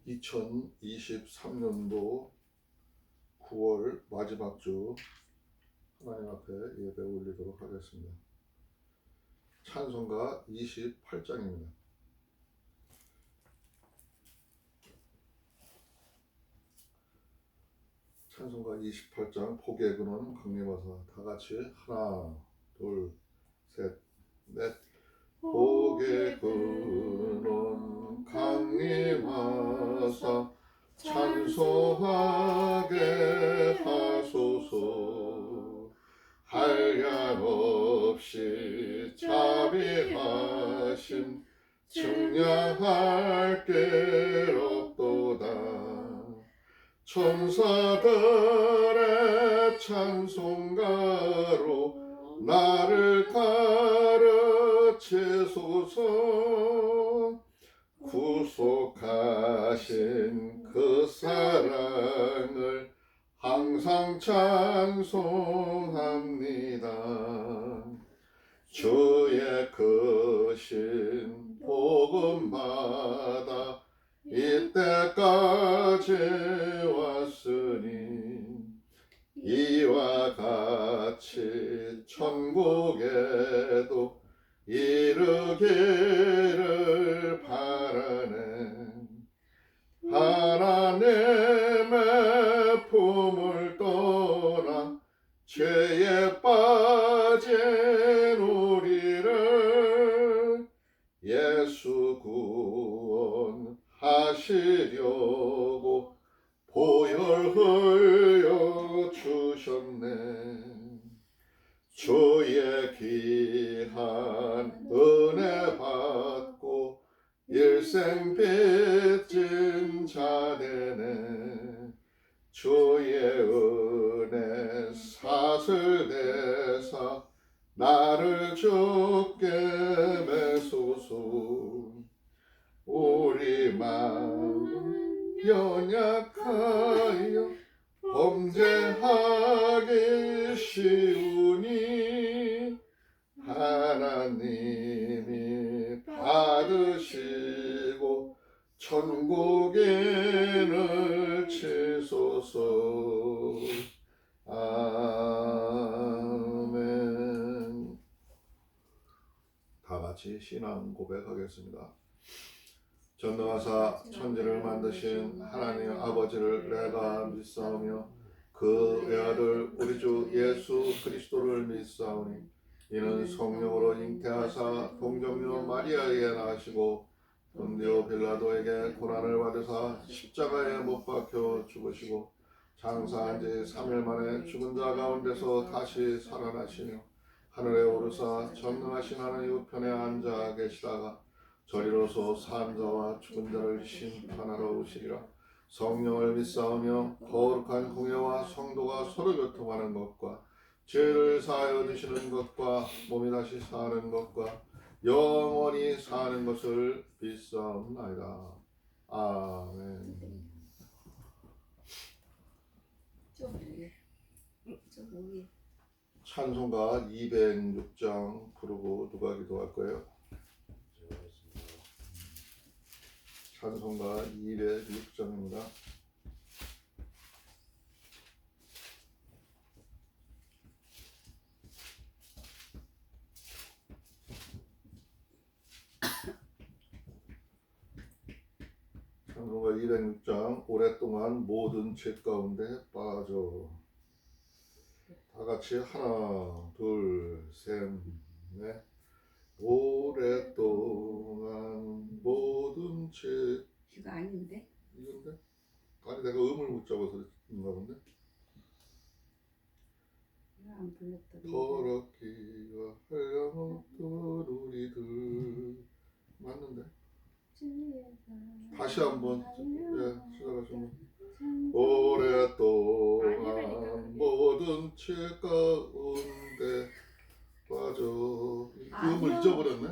2023년도 9월 마지막 주 하나님 앞에 예배 올리도록 하겠습니다. 찬송가 28장입니다. 찬송가 28장 복의 근원 강림하사 다같이 하나 둘 셋 넷 복의 근원 강림하사 찬송하게 하소서. 한량없이 자비하심 측량할 게 없도다. 천사들의 찬송가로 나를 가르치소서. 구속하신 그 사랑을 항상 찬송합니다. 주의 크신 복음마다 이때까지 왔으니 이와 같이 천국에도 이르기를 바라네. 하나님의 품을 떠나 죄에 빠진 우리를 예수 구원하시려고 보혈 흘려 주셨네. 주의 귀한 은혜 받고 일생 빚진 자되네. 주의 은혜 사슬 대사 나를 주께 매소서. 우리 마음 연약하여 범죄하기 쉬우니 하나님이 받으시고 천국인을 치소서. 아멘. 다 같이 신앙 고백하겠습니다. 전능하사 천지를 만드신 하나님 아버지를 내가 믿사오며 그 외아들 우리 주 예수 그리스도를 믿사오니 이는 성령으로 잉태하사 동정녀 마리아에게 나시고 본디오 빌라도에게 고난을 받으사 십자가에 못 박혀 죽으시고 장사한 지 3일 만에 죽은 자 가운데서 다시 살아나시며 하늘에 오르사 전능하신 하나님 우편에 앉아 계시다가 저리로서 산 자와 죽은 자를 심판하러 오시리라. 성령을 믿사오며 거룩한 공예와 성도가 서로 교통하는 것과 죄를 사하여 주시는 것과 몸이 다시 사는 것과 영원히 사는 것을 믿사옵나이다. 아멘. 찬송가 206장 부르고 누가 기도할 거예요? 찬송가 206장입니다. 찬송가 206장 오랫동안 모든 죄 가운데 빠져. 다 같이 하나 둘 셋 넷 오랫동안 모든 죄. 이거 아닌데? 이건데? 아니 내가 음을 못 잡아서 그런가 본데? 안 불렀던 더럽기가 한량없던 우리들 맞는데? 다시 한번 시작하시면 오랫동안 모든 죄 가운데 빠져. 음을 잊어버렸네?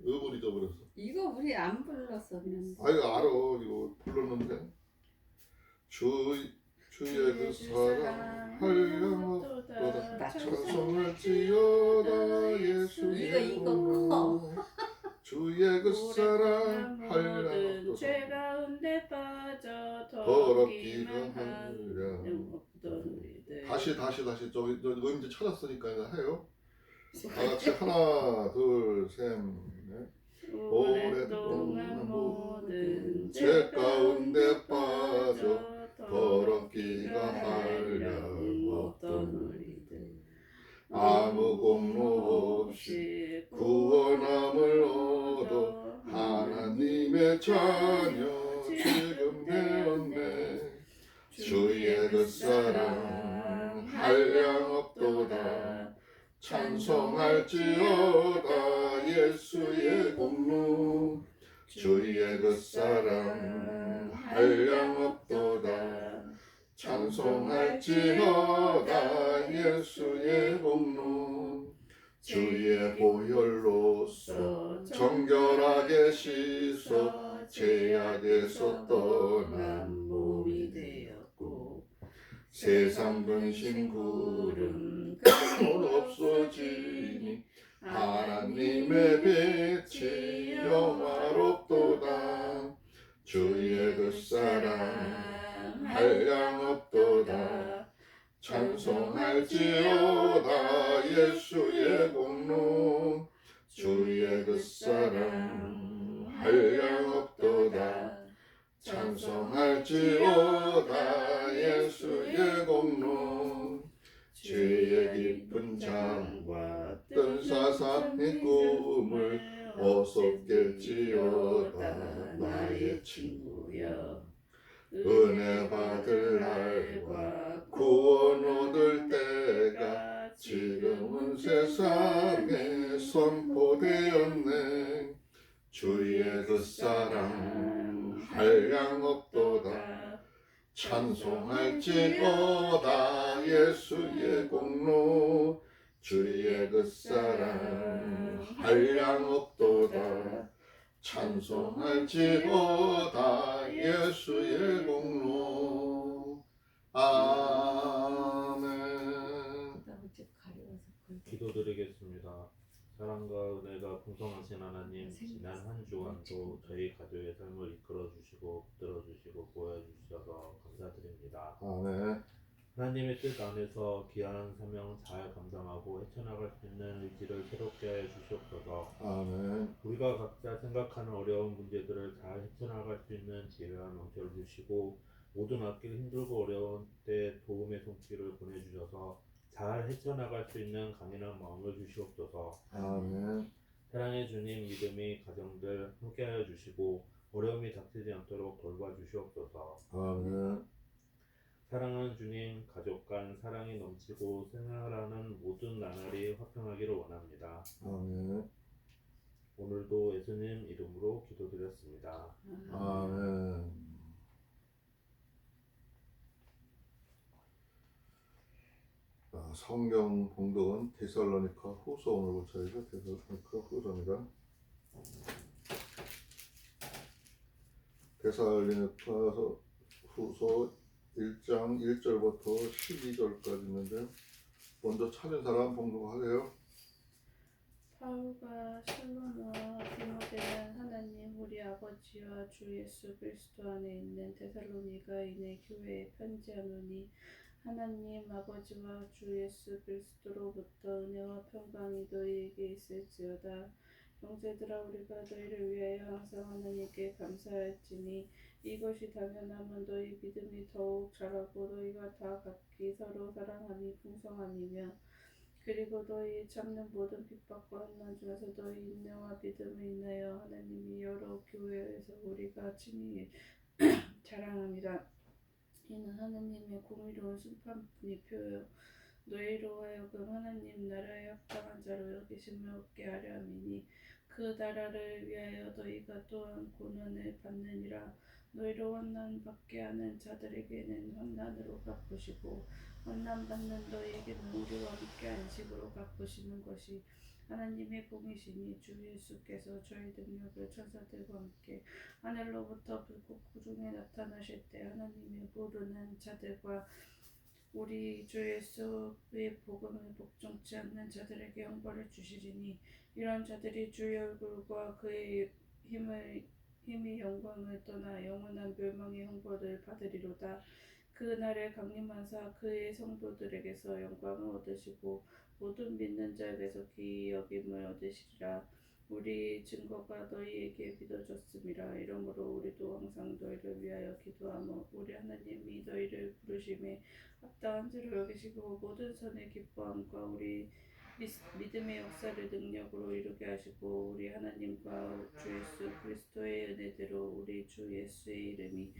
음을 잊어버렸어. 이거 우리 안 불렀었는데. 아 이거 알아. 이거 불렀는데 주의 그 사랑 한량없도다 찬송할지어다 예수의 이거 주의 그 사랑 모든 죄 한량없도다 가운데 빠져 더럽기가 하랴. 없던 우리들. 다시 저기 음질 찾았으니까 해요. 다 같이 하나 둘셋 넷. 오랫동안 모든 죄 가운데 빠져 더럽기가 한량 없던 우리들 아무 공로 없이 구원함을 얻어 하나님의 자녀 지금 되었네. 주의 그 사랑 한량 없도다. 찬송할지어다 예수의 공로. 주의 그 사랑 한량 없도다. 찬송할지어다 예수의 공로. 주의 보혈로서 정결하게 씻어 죄악에서 떠난 몸이 되었고 세상 근심 구름 없어지니 하나님의 빛이 영화롭도다. 주의 그 사랑 한량 없도다. 찬송할지어다 예수의 공로. 주의 그 사랑 한량 없도다. 찬송할지어다 예수의 공로. 죄의 깊은 잠과 뜬 사상의 꿈을 어서 깰지어다 나의 친구여. 은혜 받을 날과 구원 얻을 때가 지금은 세상에 선포되었네. 주의 그 사랑 한량 없도다. 찬송할지어다 예수의 공로. 주의 그 사랑 한량 없도다. 찬송할지어다 예수의 공로. 아멘. 기도드리겠습니다. 사랑과 은혜가 풍성하신 하나님, 지난 한 주간도 저희 가족의 삶을 이끌어 주시고 붙들어 주시고 보여 주셔서 감사드립니다. 아멘. 하나님의 뜻 안에서 귀한 사명 잘 감당하고 헤쳐나갈 수 있는 의지를 새롭게 해 주시옵소서. 아멘. 우리가 각자 생각하는 어려운 문제들을 잘 헤쳐나갈 수 있는 지혜와 명철을 주시고 모든 앞길 힘들고 어려운 때 도움의 손길을 보내주셔서 잘 헤쳐나갈 수 있는 강인한 마음을 주시옵소서. 아멘. 사랑의 주님, 믿음의 가정들 함께하여 주시고 어려움이 닥치지 않도록 돌봐주시옵소서. 아멘. 사랑하는 주님, 가족 간 사랑이 넘치고 생활하는 모든 나날이 화평하기를 원합니다. 아멘. 오늘도 예수님 이름으로 기도드렸습니다. 아멘. 성경 봉독은 데살로니가 후서 오늘 볼 차례죠. 데살로니가 후서입니다. 데살로니가 후서 1장 1절부터 12절까지 있는데 먼저 찾은 사람 봉독하세요. 바울과 실로노와 디모데는 하나님 우리 아버지와 주 예수 그리스도 안에 있는 데살로니가인의 교회에 편지하노니 하나님 아버지와 주 예수 그리스도로부터 은혜와 평강이 너희에게 있을지어다. 형제들아, 우리가 너희를 위하여 항상 하나님께 감사할지니 이것이 당연하면 너희 믿음이 더욱 자라고 너희가 다 각기 서로 사랑함이 풍성함이며 그리고 너희 참는 모든 핍박과 환난 중에서 너희 인내와 믿음을 인하여 하나님이 여러 교회에서 우리가 친히 자랑합니다. 이는 하나님의 공의로운 심판뿐이 표요 너희로 하여금 하나님 나라에 합당한 자로 여기심을 얻게 하려 함이니 그 나라를 위하여 너희가 또한 고난을 받느니라. 너희로 환난 받게 하는 자들에게는 환난으로 갚으시고 환난 받는 너희에게는 우리와 함께 안식으로 갚으시는 것이 하나님의 공이시니 주 예수께서 저희 능력을 천사들과 함께 하늘로부터 불꽃 구름에 나타나실 때 하나님의 모르는 자들과 우리 주 예수의 복음을 복종치 않는 자들에게 형벌을 주시리니 이런 자들이 주의 얼굴과 그의 힘이 영광을 떠나 영원한 멸망의 형벌을 받으리로다. 그 날에 강림하사 그의 성도들에게서 영광을 얻으시고 모든 믿는 자에게서 귀히 여김을 얻으시리라. 우리 증거가 너희에게 믿어졌음이라. 이러므로 우리도 항상 너희를 위하여 기도하며 우리 하나님이 너희를 부르심에 합당한 자로 여기시고 모든 선의 기뻐함과 우리 믿음의 역사를 능력으로 이루게 하시고 우리 하나님과 주 예수 그리스도의 은혜대로 우리 주 예수의 이름이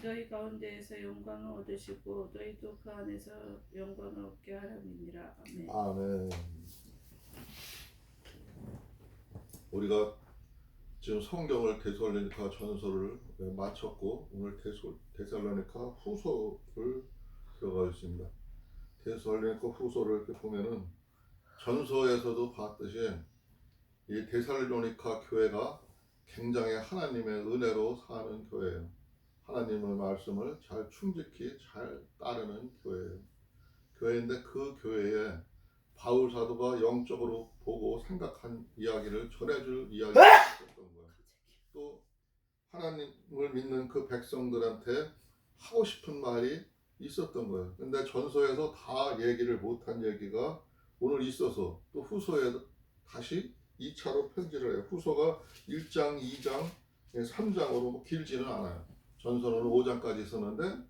너희 가운데에서 영광을 얻으시고 너희도 그 안에서 영광을 얻게 하람이니라. 아멘. 아멘. 우리가 지금 성경을 데살로니가 전서를 마쳤고 오늘 데살로니가 후서를 들어가 있습니다. 데살로니가 후서를 이렇게 보면은 전서에서도 봤듯이 이 데살로니가 교회가 굉장히 하나님의 은혜로 사는 교회예요. 하나님의 말씀을 잘 충직히 잘 따르는 교회예요. 교회인데 그 교회에 바울 사도가 영적으로 보고 생각한 이야기를 전해줄 이야기가 있었던 거예요. 또 하나님을 믿는 그 백성들한테 하고 싶은 말이 있었던 거예요. 근데 전서에서 다 얘기를 못한 얘기가 오늘 있어서 또 후서에 다시 2차로 편지를 해요. 후서가 1장, 2장, 3장으로 길지는 않아요. 전서는 5장까지 있었는데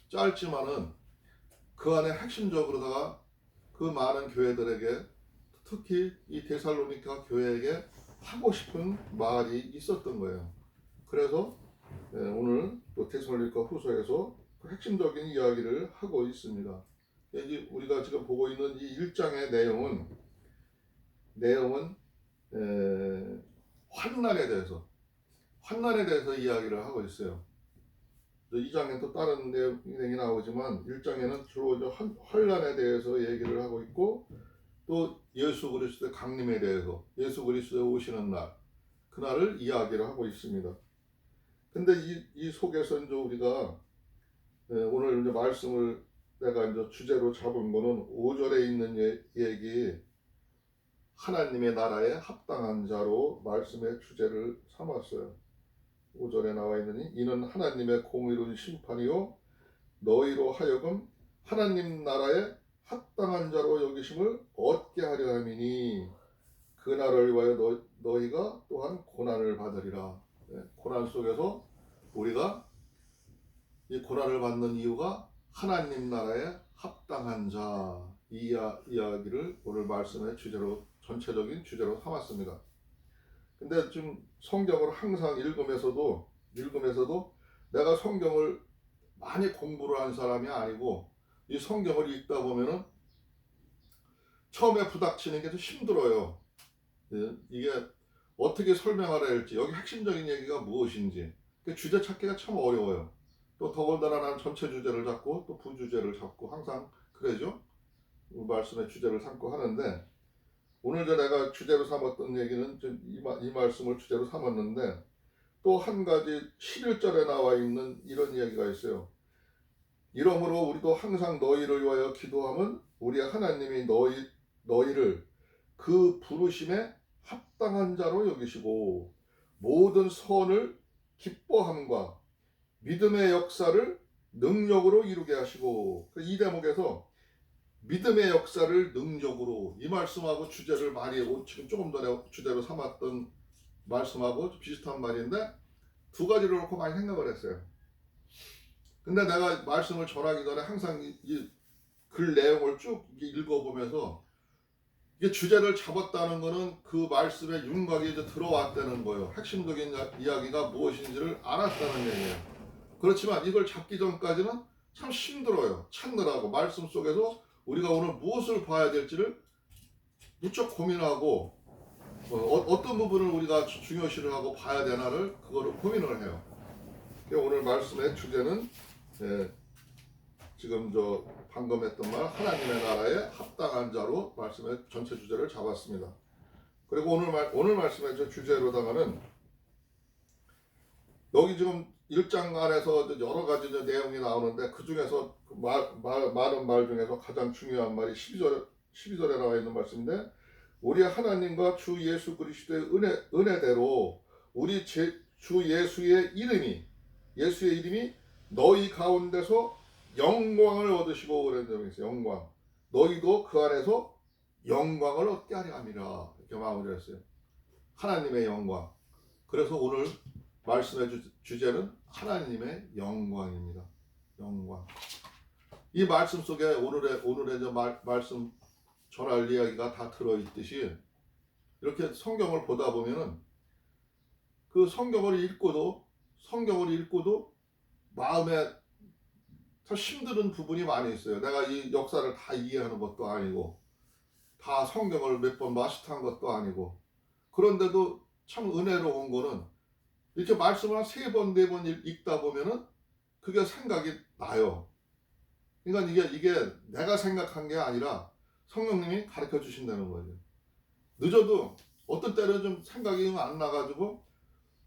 짧지만은 그 안에 핵심적으로다가 그 많은 교회들에게 특히 이 데살로니가 교회에게 하고 싶은 말이 있었던 거예요. 그래서 오늘 또 데살로니가 후서에서 그 핵심적인 이야기를 하고 있습니다. 우리가 지금 보고 있는 이 1장의 내용은 환난에 대해서 이야기를 하고 있어요. 2장에는 또 다른 내용이 나오지만 1장에는 주로 환난에 대해서 얘기를 하고 있고 또 예수 그리스도의 강림에 대해서 예수 그리스도의 오시는 날 그날을 이야기를 하고 있습니다. 근데 이 속에서 이제 우리가 오늘 이제 말씀을 내가 이제 주제로 잡은 거는 5절에 있는 얘기 하나님의 나라에 합당한 자로 말씀의 주제를 삼았어요. 5절에 나와 있느니 이는 하나님의 공의로운 심판이요 너희로 하여금 하나님 나라에 합당한 자로 여기심을 얻게 하려 함이니 그날을 위하여 너희가 또한 고난을 받으리라. 고난 속에서 우리가 이 고난을 받는 이유가 하나님 나라에 합당한 자 이 이야기를 오늘 말씀의 주제로 전체적인 주제로 삼았습니다. 근데 지금 성경을 항상 읽으면서도 내가 성경을 많이 공부를 한 사람이 아니고 이 성경을 읽다 보면은 처음에 부닥치는 게 좀 힘들어요. 이게 어떻게 설명하라 할지 여기 핵심적인 얘기가 무엇인지 주제 찾기가 참 어려워요. 또 더군다나 난 전체 주제를 잡고 또 부주제를 잡고 항상 그러죠. 말씀의 주제를 삼고 하는데 오늘 내가 주제로 삼았던 얘기는 이 말씀을 주제로 삼았는데 또 한 가지 11절에 나와 있는 이런 이야기가 있어요. 이러므로 우리도 항상 너희를 위하여 기도하면 우리 하나님이 너희를 그 부르심에 합당한 자로 여기시고 모든 선을 기뻐함과 믿음의 역사를 능력으로 이루게 하시고 이 대목에서 믿음의 역사를 능력으로 이 말씀하고 주제를 많이 지금 조금 전에 주제로 삼았던 말씀하고 비슷한 말인데 두 가지를 놓고 많이 생각을 했어요. 근데 내가 말씀을 전하기 전에 항상 이 글 내용을 쭉 읽어보면서 이게 주제를 잡았다는 거는 그 말씀의 윤곽이 이제 들어왔다는 거예요. 핵심적인 이야기가 무엇인지를 알았다는 얘기예요. 그렇지만 이걸 잡기 전까지는 참 힘들어요. 찾느라고 말씀 속에서 우리가 오늘 무엇을 봐야 될지를 무척 고민하고 어떤 부분을 우리가 중요시를 하고 봐야 되나를 그거를 고민을 해요. 오늘 말씀의 주제는 지금 방금 했던 말 하나님의 나라에 합당한 자로 말씀의 전체 주제를 잡았습니다. 그리고 오늘 말씀의 주제로다가는 여기 지금 1장 안에서 여러 가지 내용이 나오는데 그 중에서 많은 말 중에서 가장 중요한 말이 12절에 나와 있는 말씀인데 우리 하나님과 주 예수 그리스도의 은혜대로 우리 주 예수의 이름이 너희 가운데서 영광을 얻으시고 그런 점이 있어요. 영광. 너희도 그 안에서 영광을 얻게 하려 함이라. 이렇게 마무리했어요. 하나님의 영광. 그래서 오늘 말씀의 주제는 하나님의 영광입니다. 영광. 이 말씀 속에 오늘의 말씀 전할 이야기가 다 들어있듯이 이렇게 성경을 보다 보면은 그 성경을 읽고도 마음에 참 힘든 부분이 많이 있어요. 내가 이 역사를 다 이해하는 것도 아니고 다 성경을 몇 번 마스터한 것도 아니고 그런데도 참 은혜로운 거는 이렇게 말씀을 한 3번, 4번 읽다 보면은 그게 생각이 나요. 그러니까 이게 내가 생각한 게 아니라 성령님이 가르쳐 주신다는 거죠. 늦어도 어떤 때는 좀 생각이 안 나가지고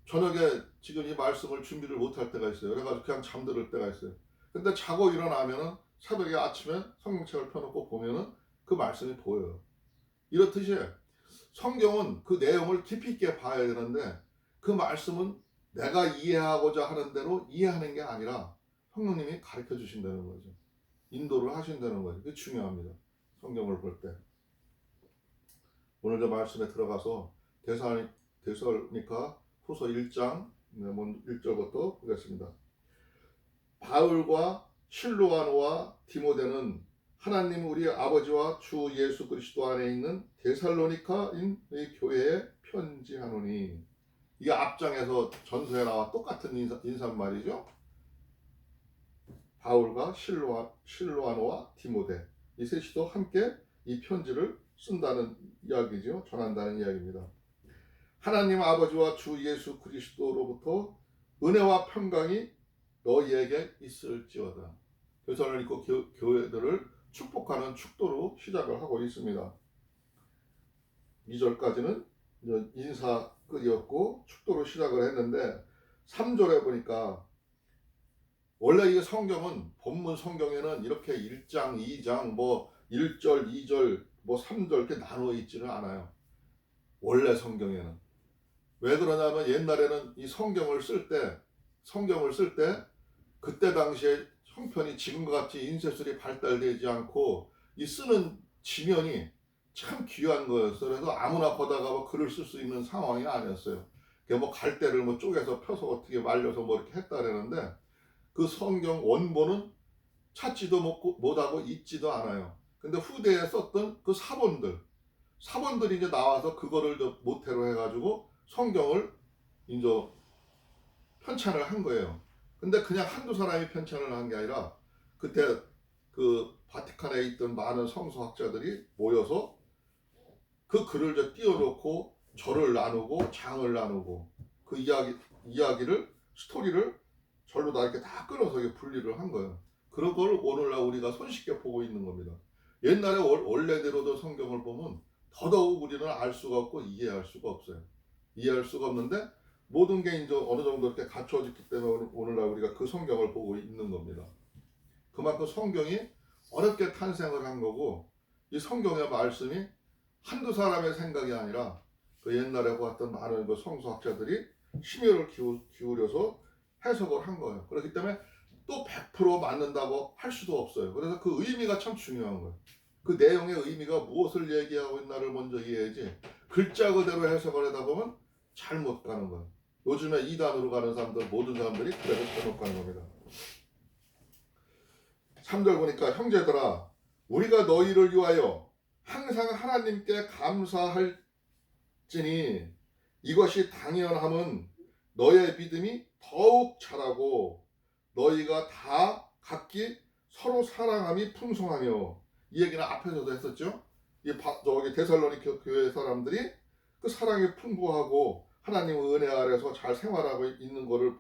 저녁에 지금 이 말씀을 준비를 못할 때가 있어요. 그래가지고 그냥 잠들 때가 있어요. 근데 자고 일어나면은 새벽에 아침에 성경책을 펴놓고 보면은 그 말씀이 보여요. 이렇듯이 성경은 그 내용을 깊이 있게 봐야 되는데 그 말씀은 내가 이해하고자 하는 대로 이해하는 게 아니라 성령님이 가르쳐 주신다는 거죠. 인도를 하신다는 거죠. 그게 중요합니다. 성경을 볼 때. 오늘 저 말씀에 들어가서 데살로니가 후서 1장 1절부터 보겠습니다. 바울과 실로아노와 디모데는 하나님 우리 아버지와 주 예수 그리스도 안에 있는 데살로니카인의 교회에 편지하노니. 이게 앞장에서 전서에 나와 똑같은 인사말이죠. 바울과 실로아노와 디모데 이 셋이도 함께 이 편지를 쓴다는 이야기죠. 전한다는 이야기입니다. 하나님 아버지와 주 예수 그리스도로부터 은혜와 평강이 너희에게 있을지어다. 데살로니가 교회들을 축복하는 축도로 시작을 하고 있습니다. 2절까지는 인사 끝이었고 축도로 시작을 했는데 3절에 보니까 원래 이 성경은 본문 성경에는 이렇게 1장, 2장, 1절, 2절, 3절 이렇게 나누어 있지는 않아요. 원래 성경에는. 왜 그러냐면 옛날에는 이 성경을 쓸 때 그때 당시에 형편이 지금과 같이 인쇄술이 발달되지 않고 이 쓰는 지면이 참 귀한 거였어요. 그래서 아무나 보다가 글을 쓸 수 있는 상황이 아니었어요. 갈대를 쪼개서 펴서 어떻게 말려서 이렇게 했다 그러는데 그 성경 원본은 찾지도 못하고 있지도 않아요. 근데 후대에 썼던 그 사본들이 이제 나와서 그거를 모태로 해가지고 성경을 이제 편찬을 한 거예요. 근데 그냥 한두 사람이 편찬을 한 게 아니라 그때 그 바티칸에 있던 많은 성서학자들이 모여서 그 글을 띄워놓고 절을 나누고 장을 나누고 그 이야기를 스토리를 절로 다 이렇게 다 끊어서 분리를 한 거예요. 그런 걸 오늘날 우리가 손쉽게 보고 있는 겁니다. 옛날에 원래대로도 성경을 보면 더더욱 우리는 알 수가 없고 이해할 수가 없어요. 이해할 수가 없는데 모든 게 이제 어느 정도 이렇게 갖춰졌기 때문에 오늘날 우리가 그 성경을 보고 있는 겁니다. 그만큼 성경이 어렵게 탄생을 한 거고 이 성경의 말씀이 한두 사람의 생각이 아니라 그 옛날에 보았던 많은 그 성서학자들이 심혈을 기울여서 해석을 한 거예요. 그렇기 때문에 또 100% 맞는다고 할 수도 없어요. 그래서 그 의미가 참 중요한 거예요. 그 내용의 의미가 무엇을 얘기하고 있나를 먼저 이해해야지 글자 그대로 해석을 하다 보면 잘못 가는 거예요. 요즘에 이단으로 가는 사람들 모든 사람들이 그래서 잘못 가는 겁니다. 3절 보니까 형제들아 우리가 너희를 위하여 항상 하나님께 감사할지니 이것이 당연함은 너의 믿음이 더욱 자라고 너희가 다 각기 서로 사랑함이 풍성하며 이 얘기는 앞에서도 했었죠. 저기 데살로니가 교회 사람들이 그 사랑이 풍부하고 하나님의 은혜 아래서 잘 생활하고 있는 것을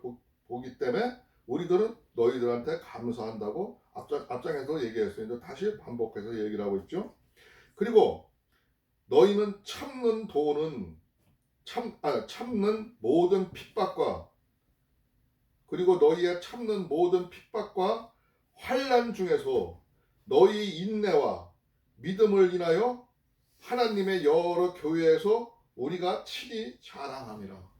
보기 때문에 우리들은 너희들한테 감사한다고 앞장에서 얘기했어요. 이제 다시 반복해서 얘기를 하고 있죠. 그리고 너희는 참는 모든 핍박과 그리고 너희의 참는 모든 핍박과 환난 중에서 너희 인내와 믿음을 인하여 하나님의 여러 교회에서 우리가 친히 자랑함이라.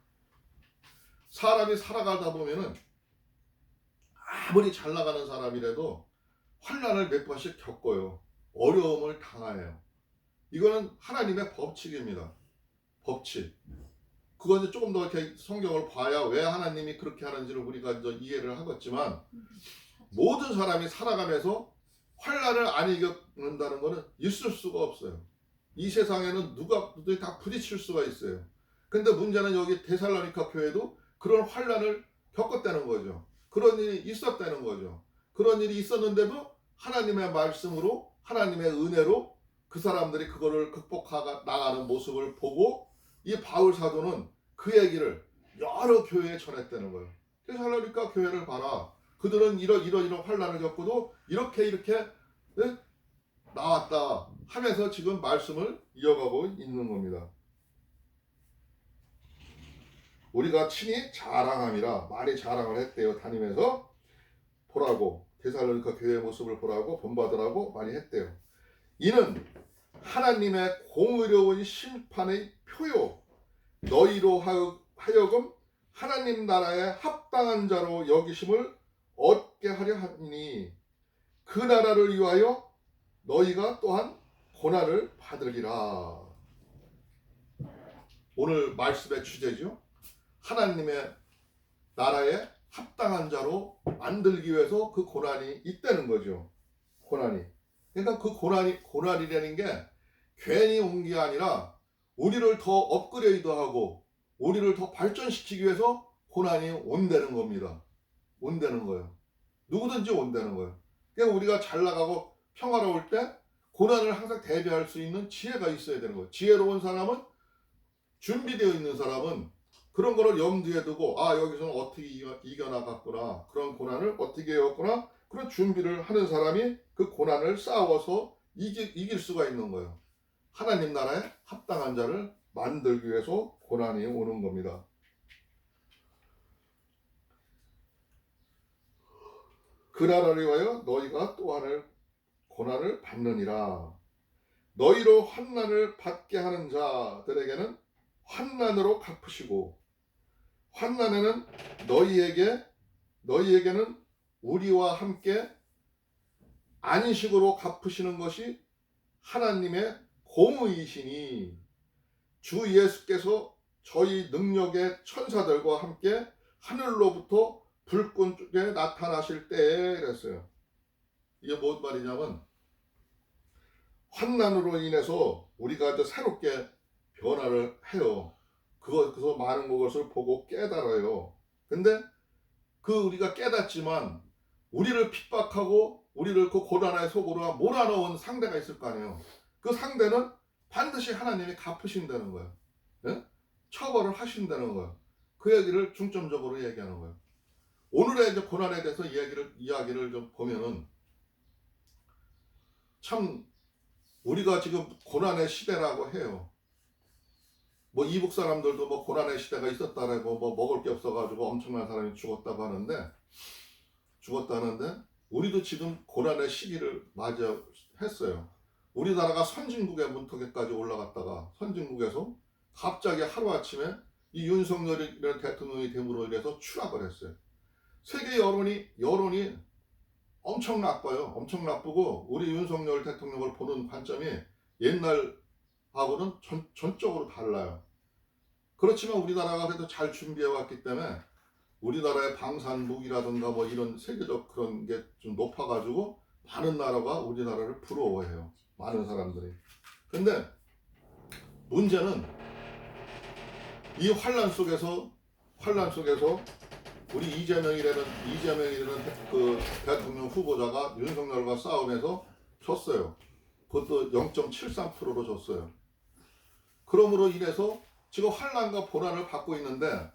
사람이 살아가다 보면은 아무리 잘 나가는 사람이라도 환난을 몇 번씩 겪어요. 어려움을 당해요. 이거는 하나님의 법칙입니다. 법칙. 그건 이제 조금 더 이렇게 성경을 봐야 왜 하나님이 그렇게 하는지를 우리가 이제 이해를 하겠지만, 모든 사람이 살아가면서 환난을 안 이겨낸다는 것은 있을 수가 없어요. 이 세상에는 누구든지 다 부딪힐 수가 있어요. 근데 문제는 여기 데살로니가 교회도 그런 환난을 겪었다는 거죠. 그런 일이 있었다는 거죠. 그런 일이 있었는데도 하나님의 말씀으로, 하나님의 은혜로 그 사람들이 그거를 극복하가 나가는 모습을 보고, 이 바울 사도는 그 얘기를 여러 교회에 전했다는 거예요. 데살로니가 교회를 봐라. 그들은 이런 환난을 겪고도 이렇게 네? 나왔다 하면서 지금 말씀을 이어가고 있는 겁니다. 우리가 친히 자랑함이라, 많이 자랑을 했대요. 다니면서 보라고, 데살로니가 교회의 모습을 보라고, 본받으라고 많이 했대요. 이는 하나님의 공의로운 심판의 표요, 너희로 하여금 하나님 나라에 합당한 자로 여기심을 얻게 하려 하니, 그 나라를 위하여 너희가 또한 고난을 받으리라. 오늘 말씀의 주제죠. 하나님의 나라에 합당한 자로 만들기 위해서 그 고난이 있다는 거죠. 고난이. 그러니까 그 고난이라는 게 괜히 온 게 아니라 우리를 더 업그레이드하고 우리를 더 발전시키기 위해서 고난이 온다는 겁니다. 온다는 거예요. 누구든지 온다는 거예요. 그러니까 우리가 잘 나가고 평화로울 때 고난을 항상 대비할 수 있는 지혜가 있어야 되는 거예요. 지혜로운 사람은, 준비되어 있는 사람은 그런 거를 염두에 두고, 여기서는 어떻게 이겨나갔구나, 그런 고난을 어떻게 이겼구나, 그런 준비를 하는 사람이 그 고난을 싸워서 이길 수가 있는 거예요. 하나님 나라에 합당한 자를 만들기 위해서 고난이 오는 겁니다. 그 나라를 위하여 너희가 또 고난을 받느니라. 너희로 환난을 받게 하는 자들에게는 환난으로 갚으시고, 환난에는 너희에게는 우리와 함께 안식으로 갚으시는 것이 하나님의 공의이시니, 주 예수께서 저희 능력의 천사들과 함께 하늘로부터 불꽃 쪽에 나타나실 때에 그랬어요. 이게 뭔 말이냐면, 환난으로 인해서 우리가 이제 새롭게 변화를 해요. 그래서 많은 것을 보고 깨달아요. 근데 우리가 깨닫지만 우리를 핍박하고 우리를 그 고난의 속으로 몰아넣은 상대가 있을 거 아니에요. 그 상대는 반드시 하나님이 갚으신다는 거예요. 네? 처벌을 하신다는 거예요. 그 얘기를 중점적으로 얘기하는 거예요. 오늘의 이제 고난에 대해서 이야기를 좀 보면은, 참 우리가 지금 고난의 시대라고 해요. 뭐 이북 사람들도 뭐 고난의 시대가 있었다라고, 뭐 먹을 게 없어가지고 엄청난 사람이 죽었다고 하는데, 우리도 지금 고난의 시기를 맞이했어요. 우리나라가 선진국의 문턱에까지 올라갔다가 선진국에서 갑자기 하루아침에 이 윤석열이라는 대통령이 됨으로 인해서 추락을 했어요. 세계 여론이 엄청 나빠요. 엄청 나쁘고, 우리 윤석열 대통령을 보는 관점이 옛날하고는 전적으로 달라요. 그렇지만 우리나라가 그래도 잘 준비해왔기 때문에 우리나라의 방산 무기라든가 뭐 이런 세계적 그런 게 좀 높아가지고 많은 나라가 우리나라를 부러워해요. 많은 사람들이. 근데 문제는 이 환난 속에서 우리 이재명이라는 그 대통령 후보자가 윤석열과 싸움에서 졌어요. 그것도 0.73%로 졌어요. 그러므로 인해서 지금 환난과 고난을 받고 있는데,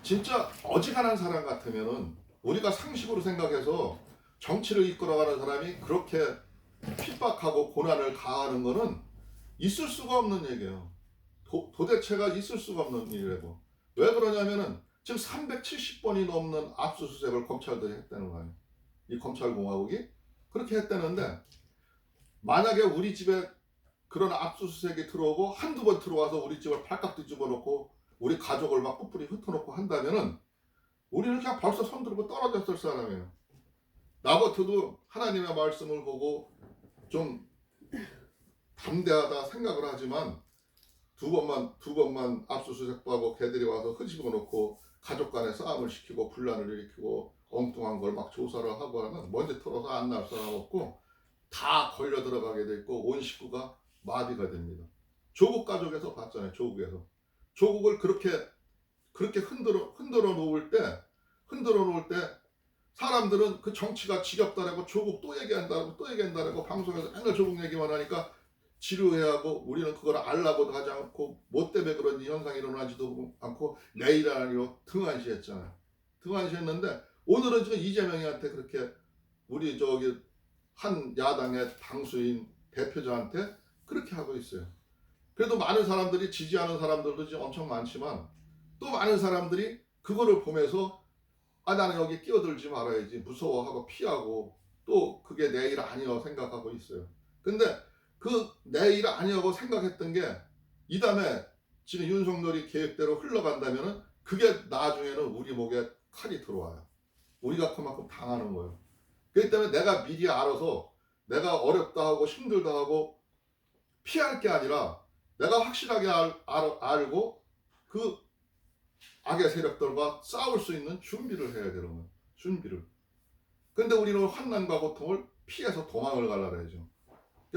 진짜 어지간한 사람 같으면은, 우리가 상식으로 생각해서 정치를 이끌어가는 사람이 그렇게 핍박하고 고난을 가하는 거는 있을 수가 없는 얘기예요. 도대체가 있을 수가 없는 일이라고. 왜 그러냐면은 지금 370번이 넘는 압수수색을 검찰들이 했다는 거예요. 이 검찰공화국이 그렇게 했다는데, 만약에 우리 집에 그런 압수수색이 들어오고 한두 번 들어와서 우리 집을 발칵 뒤집어 놓고 우리 가족을 막 뿔뿔이 흩어놓고 한다면은 우리는 그냥 벌써 손 들고 떨어졌을 사람이에요. 나부터도 하나님의 말씀을 보고 좀 담대하다 생각을 하지만 두 번만 압수수색하고 걔들이 와서 흐집어 놓고 가족 간에 싸움을 시키고 분란을 일으키고 엉뚱한 걸 막 조사를 하고 하면 먼지 털어서 안 날 사람 없고 다 걸려 들어가게 돼 있고 온 식구가 마비가 됩니다. 조국 가족에서 봤잖아요. 조국을 그렇게 흔들어 놓을 때 사람들은 그 정치가 지겹다라고 조국 또 얘기한다라고 방송에서 맨날 조국 얘기만 하니까 지루해하고 우리는 그걸 알라고도 하지 않고 뭐 때문에 그런 현상이 일어나지도 않고 내일 아니요 등한시했잖아요. 등한시했는데 오늘은 지금 이재명이한테 그렇게 우리 한 야당의 당수인 대표자한테 그렇게 하고 있어요. 그래도 많은 사람들이 지지하는 사람들도 지금 엄청 많지만 또 많은 사람들이 그거를 보면서 나는 여기 끼어들지 말아야지 무서워하고 피하고 또 그게 내 일 아니여 생각하고 있어요. 근데 그 내 일 아니라고 생각했던 게 이 다음에 지금 윤석열이 계획대로 흘러간다면 그게 나중에는 우리 목에 칼이 들어와요. 우리가 그만큼 당하는 거예요. 그렇기 때문에 내가 미리 알아서 내가 어렵다 하고 힘들다 하고 피할 게 아니라 내가 확실하게 알고 그 악의 세력들과 싸울 수 있는 준비를 해야 되는 거예요. 준비를. 근데 우리는 환난과 고통을 피해서 도망을 가려야죠.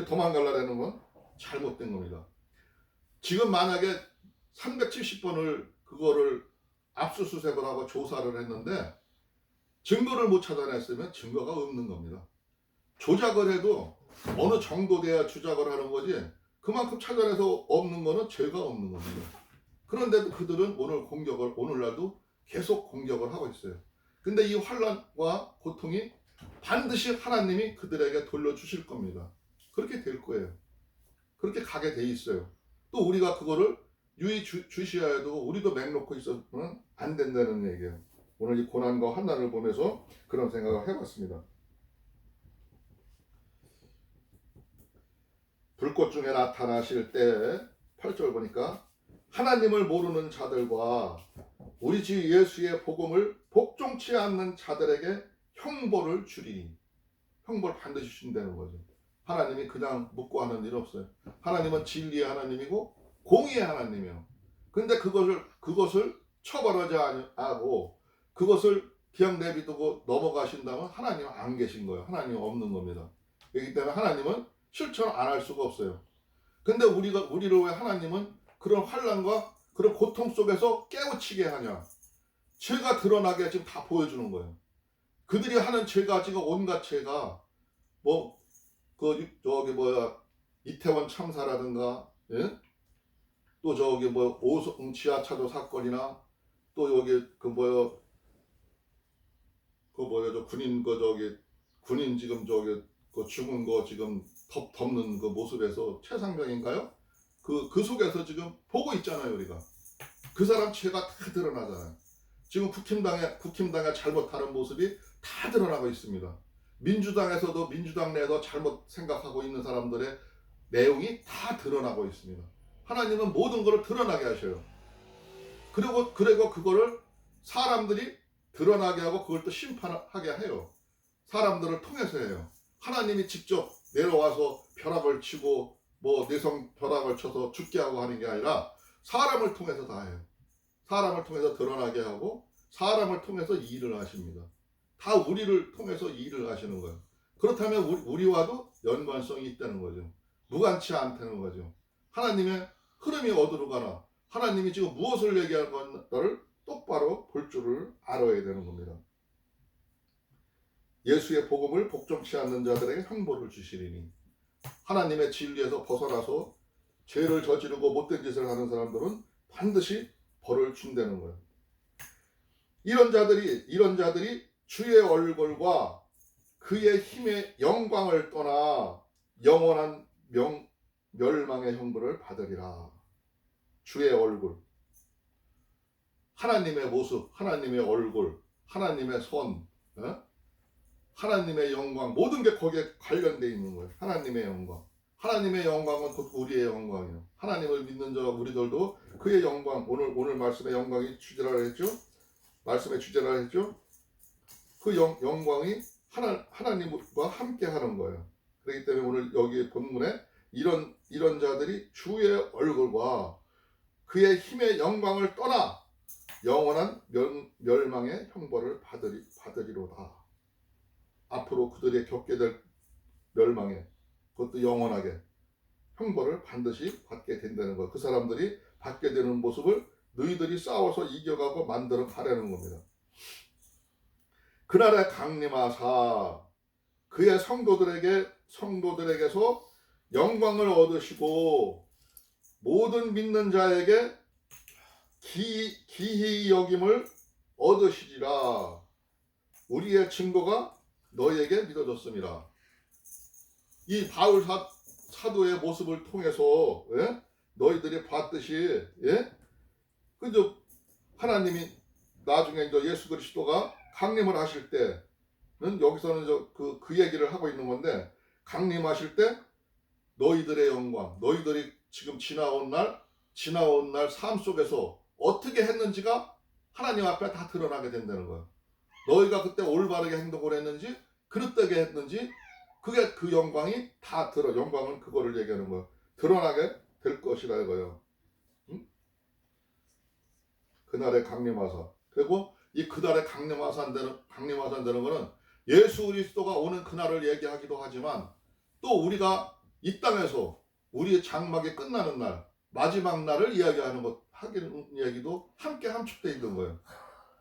도망가려는 건 잘못된 겁니다. 지금 만약에 370번을 그거를 압수수색을 하고 조사를 했는데 증거를 못 찾아냈으면 증거가 없는 겁니다. 조작을 해도 어느 정도 돼야 조작을 하는 거지 그만큼 찾아내서 없는 거는 죄가 없는 겁니다. 그런데도 그들은 오늘날도 계속 공격을 하고 있어요. 근데 이 환난과 고통이 반드시 하나님이 그들에게 돌려주실 겁니다. 그렇게 될 거예요. 그렇게 가게 돼 있어요. 또 우리가 그거를 유의 주시해야 되고 우리도 맹놓고 있어서는 안 된다는 얘기예요. 오늘 이 고난과 환난을 보면서 그런 생각을 해봤습니다. 불꽃 중에 나타나실 때 8절 보니까 하나님을 모르는 자들과 우리 주 예수의 복음을 복종치 않는 자들에게 형벌을 주리니 형벌 반드시 준다는 거죠. 하나님이 그냥 묻고 하는 일 없어요. 하나님은 진리의 하나님이고 공의의 하나님이에요. 근데 그것을 처벌하지 않고 그것을 그냥 내비두고 넘어가신다면 하나님은 안 계신 거예요. 하나님은 없는 겁니다. 그렇기 때문에 하나님은 실천 안 할 수가 없어요. 근데 우리를 왜 하나님은 그런 환난과 그런 고통 속에서 깨우치게 하냐? 죄가 드러나게 지금 다 보여주는 거예요. 그들이 하는 죄가 지금 온갖 죄가 이태원 참사라든가, 예? 또 오송 지하차도 사건이나 또 여기 군인 지금 그 죽은 거 지금 덮는 그 모습에서 최상병인가요? 그 속에서 지금 보고 있잖아요, 우리가. 그 사람 죄가 다 드러나잖아요. 지금 국힘당의 잘못하는 모습이 다 드러나고 있습니다. 민주당에서도 민주당 내에서 잘못 생각하고 있는 사람들의 내용이 다 드러나고 있습니다. 하나님은 모든 것을 드러나게 하셔요. 그리고 그거를 사람들이 드러나게 하고 그걸 또 심판하게 해요. 사람들을 통해서 해요. 하나님이 직접 내려와서 벼락을 치고 내성 벼락을 쳐서 죽게 하고 하는 게 아니라 사람을 통해서 다 해요. 사람을 통해서 드러나게 하고 사람을 통해서 일을 하십니다. 다 우리를 통해서 일을 하시는 거예요. 그렇다면 우리와도 연관성이 있다는 거죠. 무관치 않다는 거죠. 하나님의 흐름이 어디로 가나 하나님이 지금 무엇을 얘기할 건가를 똑바로 볼 줄을 알아야 되는 겁니다. 예수의 복음을 복종치 않는 자들에게 형벌을 주시리니 하나님의 진리에서 벗어나서 죄를 저지르고 못된 짓을 하는 사람들은 반드시 벌을 준다는 거예요. 이런 자들이 주의 얼굴과 그의 힘의 영광을 떠나 영원한 멸망의 형벌을 받으리라. 주의 얼굴, 하나님의 모습, 하나님의 얼굴, 하나님의 손, 하나님의 영광, 모든 게 거기에 관련되어 있는 거예요. 하나님의 영광. 하나님의 영광은 곧 우리의 영광이에요. 하나님을 믿는 자 우리들도 그의 영광, 오늘 말씀의 영광이 주지라 했죠. 말씀의 주제라 했죠. 그 영광이 하나님과 함께 하는 거예요. 그렇기 때문에 오늘 여기 본문에 이런 자들이 주의 얼굴과 그의 힘의 영광을 떠나 영원한 멸망의 형벌을 받으리로다. 앞으로 그들이 겪게 될 멸망에, 그것도 영원하게 형벌을 반드시 받게 된다는 것. 그 사람들이 받게 되는 모습을 너희들이 싸워서 이겨가고 만들어 가려는 겁니다. 그날에 강림하사 그의 성도들에게서 영광을 얻으시고 모든 믿는 자에게 기히 여김을 얻으시리라. 우리의 증거가 너희에게 믿어졌습니다. 이 바울 사도의 모습을 통해서 너희들이 봤듯이 그저 하나님이 나중에 예수 그리스도가 강림을 하실 때는 여기서는 그 얘기를 하고 있는 건데, 강림하실 때 너희들의 영광, 너희들이 지금 지나온 날 삶 속에서 어떻게 했는지가 하나님 앞에 다 드러나게 된다는 거예요. 너희가 그때 올바르게 행동을 했는지 그릇되게 했는지 그게 그 영광이 다 영광은 그거를 얘기하는 거예요. 드러나게 될 것이라 이거예요. 그날에 강림하사. 그리고 이 그날에 강림하사되는 거는 예수 그리스도가 오는 그날을 얘기하기도 하지만, 또 우리가 이 땅에서 우리의 장막이 끝나는 날, 마지막 날을 이야기하는 얘기도 함께 함축되어 있는 거예요.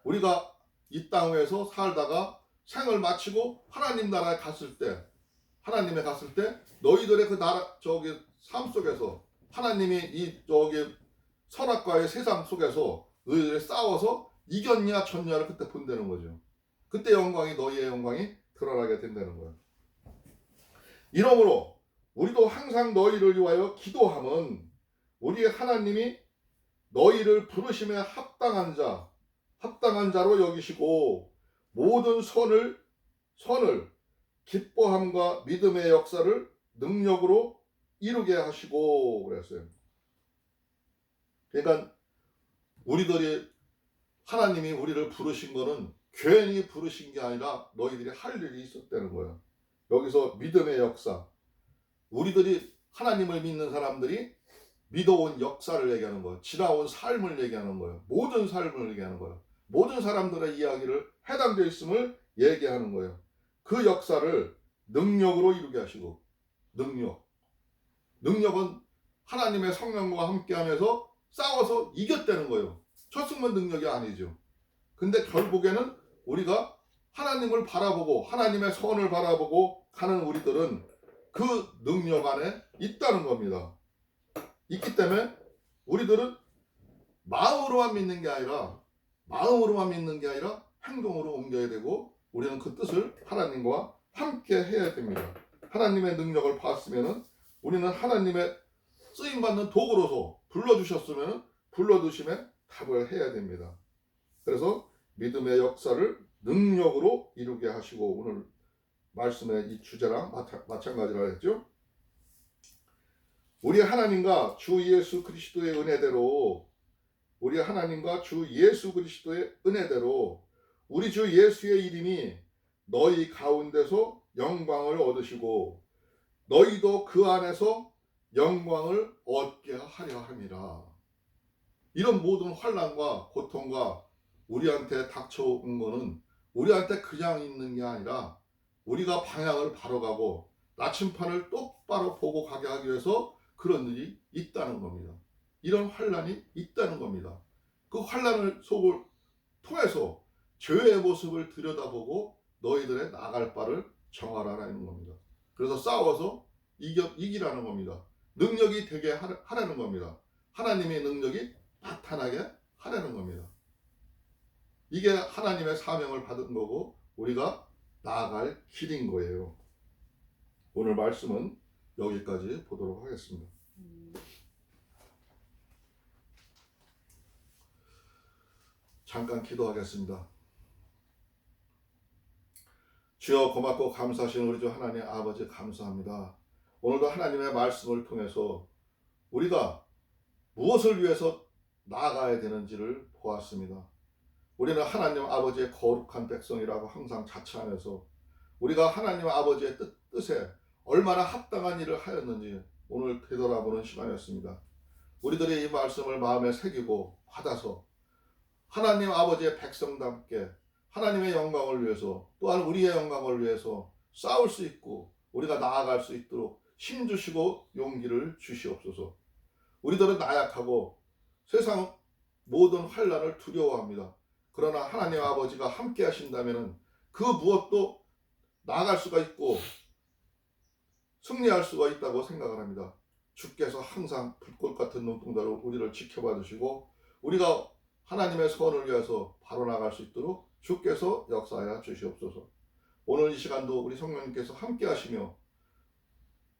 우리가 이 땅에서 살다가 생을 마치고 하나님에 갔을 때 너희들의 그 나라 삶 속에서 하나님이 선악과의 세상 속에서 너희들이 싸워서 이겼냐 졌냐를 그때 본다는 거죠. 그때 너희의 영광이 드러나게 된다는 거예요. 이러므로 우리도 항상 너희를 위하여 기도함은 우리의 하나님이 너희를 부르심에 합당한 자로 여기시고 모든 선을 기뻐함과 믿음의 역사를 능력으로 이루게 하시고 그랬어요. 그러니까 하나님이 우리를 부르신 거는 괜히 부르신 게 아니라 너희들이 할 일이 있었다는 거예요. 여기서 믿음의 역사, 우리들이 하나님을 믿는 사람들이 믿어온 역사를 얘기하는 거예요. 지나온 삶을 얘기하는 거예요. 모든 삶을 얘기하는 거예요. 모든 사람들의 이야기를 해당되어 있음을 얘기하는 거예요. 그 역사를 능력으로 이루게 하시고, 능력은 하나님의 성령과 함께하면서 싸워서 이겼다는 거예요. 쳤으면 능력이 아니죠. 근데 결국에는 우리가 하나님을 바라보고 하나님의 선을 바라보고 가는 우리들은 그 능력 안에 있다는 겁니다. 있기 때문에 우리들은 마음으로만 믿는 게 아니라 행동으로 옮겨야 되고, 우리는 그 뜻을 하나님과 함께 해야 됩니다. 하나님의 능력을 봤으면은 우리는 하나님의 쓰임받는 도구로서 불러주셨으면 불러주심에 답을 해야 됩니다. 그래서 믿음의 역사를 능력으로 이루게 하시고, 오늘 말씀의 이 주제랑 마찬가지라 했죠. 우리 하나님과 주 예수 그리스도의 은혜대로 우리 주 예수의 이름이 너희 가운데서 영광을 얻으시고 너희도 그 안에서 영광을 얻게 하려 함이라. 이런 모든 환난과 고통과 우리한테 닥쳐온 거는 우리한테 그냥 있는 게 아니라 우리가 방향을 바로 가고 나침판을 똑바로 보고 가게 하기 위해서 그런 일이 있다는 겁니다. 이런 환난이 있다는 겁니다. 그 환난을 속을 통해서 죄의 모습을 들여다보고 너희들의 나갈 바를 정하라는 겁니다. 그래서 싸워서 이기라는 겁니다. 능력이 되게 하라는 겁니다. 하나님의 능력이 나타나게 하라는 겁니다. 이게 하나님의 사명을 받은 거고 우리가 나아갈 길인 거예요. 오늘 말씀은 여기까지 보도록 하겠습니다. 잠깐 기도하겠습니다. 주여, 고맙고 감사하신 우리 주 하나님 아버지 감사합니다. 오늘도 하나님의 말씀을 통해서 우리가 무엇을 위해서 나아가야 되는지를 보았습니다. 우리는 하나님 아버지의 거룩한 백성이라고 항상 자처하면서 우리가 하나님 아버지의 뜻에 얼마나 합당한 일을 하였는지 오늘 되돌아보는 시간이었습니다. 우리들이 이 말씀을 마음에 새기고 받아서 하나님 아버지의 백성답게 하나님의 영광을 위해서 또한 우리의 영광을 위해서 싸울 수 있고 우리가 나아갈 수 있도록 힘주시고 용기를 주시옵소서. 우리들은 나약하고 세상 모든 환난을 두려워합니다. 그러나 하나님 아버지가 함께 하신다면 그 무엇도 나아갈 수가 있고 승리할 수가 있다고 생각을 합니다. 주께서 항상 불꽃 같은 눈동자로 우리를 지켜봐 주시고 우리가 하나님의 선을 위해서 바로 나갈 수 있도록 주께서 역사하여 주시옵소서. 오늘 이 시간도 우리 성령님께서 함께 하시며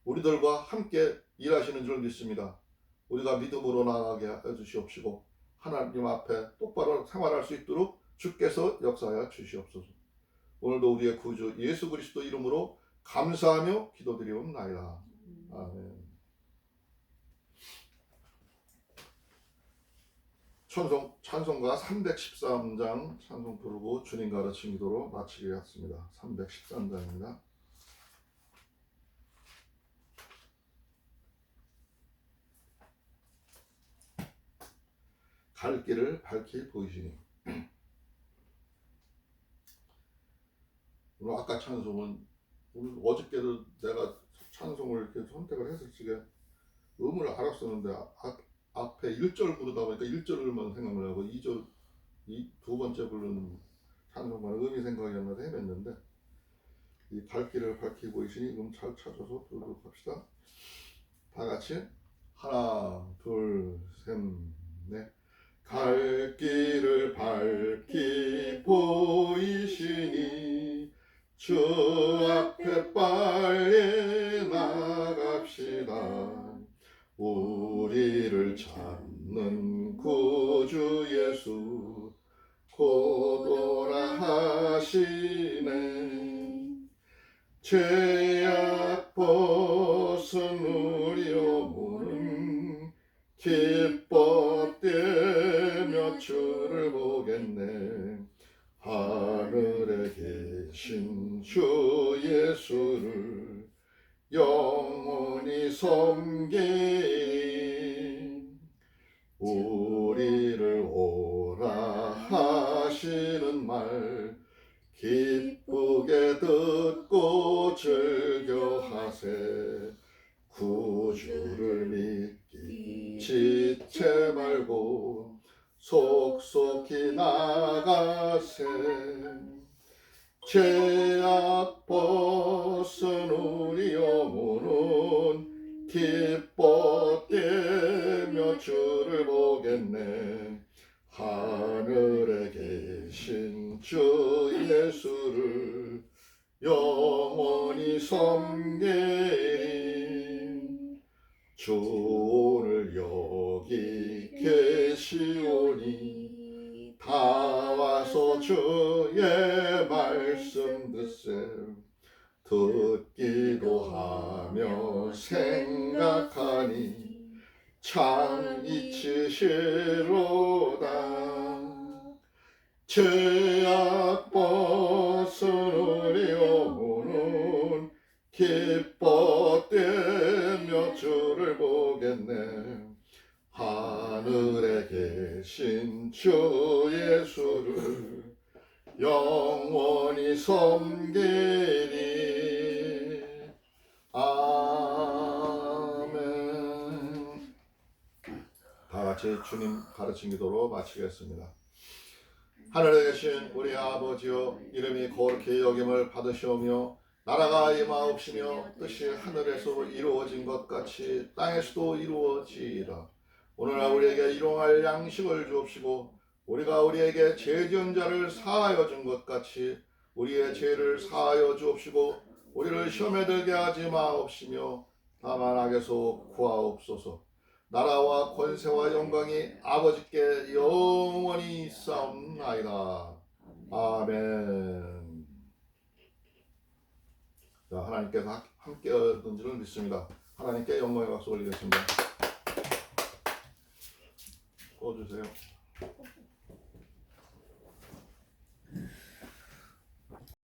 우리들과 함께 일하시는 줄 믿습니다. 우리가 믿음으로 나아가게 해 주시옵시고 하나님 앞에 똑바로 생활할 수 있도록 주께서 역사하여 주시옵소서. 오늘도 우리의 구주 예수 그리스도 이름으로 감사하며 기도드리옵나이다. 아멘. 찬송가 313장 찬송 부르고 주님 가르친 기도로 마치겠습니다. 313장입니다. 갈 길을 밝히 보이시니. 오늘 아까 찬송은 오늘 어저께도 내가 찬송을 이렇게 선택을 했을 적에 음을 알았었는데 앞에 1절 부르다 보니까 1절만 생각을 하고 2절 이 두 번째 부르는 찬송가는 음이 생각이 안 나서 헤맸는데 이 갈 길을 밝히 보이시니 음 잘 찾아서 부르도록 합시다. 다 같이 하나 둘 셋 넷. 갈 길을 밝히 보이시니 주 앞에 빨리 나갑시다. 우리를 찾는 구주 예수 곧 오라 하시네. 죄악 벗은 우리 영혼은 기뻐 뛰며 주를 보겠네. 하늘에 계신 주 예수를 영원히 섬기니 우리를 오라 하시는 말 기쁘게 듣고 즐겨하세. 구주를 믿기 지체 말고 속속히 나가세. 죄악 벗은 우리 영혼은 기뻐 뛰며 주를 보겠네. 하늘에 계신 주 예수를 영원히 섬기니 주 오늘 여기 계시오니 다 와서 주의 말씀 듣세. 듣기도 하며 생각하니 참 이치시로다. 죄악 벗은 우리 영혼은 기뻐 뛰며 주를 보겠네. 하늘에 계신 주 예수를 영원히 섬기니. 아멘. 다 같이 주님 가르친 기도로 마치겠습니다. 하늘에 계신 우리 아버지여, 이름이 거룩히 여김을 받으시오며 나라가 임하옵시며 뜻이 하늘에서 이루어진 것 같이 땅에서도 이루어지이다. 오늘날 우리에게 일용할 양식을 주옵시고 우리가 우리에게 죄 지은 자를 사하여 준 것 같이 우리의 죄를 사하여 주옵시고 우리를 시험에 들게 하지 마옵시며 다만 악에서 구하옵소서. 나라와 권세와 영광이 아버지께 영원히 있사옵나이다. 아멘. 자, 하나님께서 함께 하는 줄을 믿습니다. 하나님께 영광의 박수 올리겠습니다. 꺼주세요.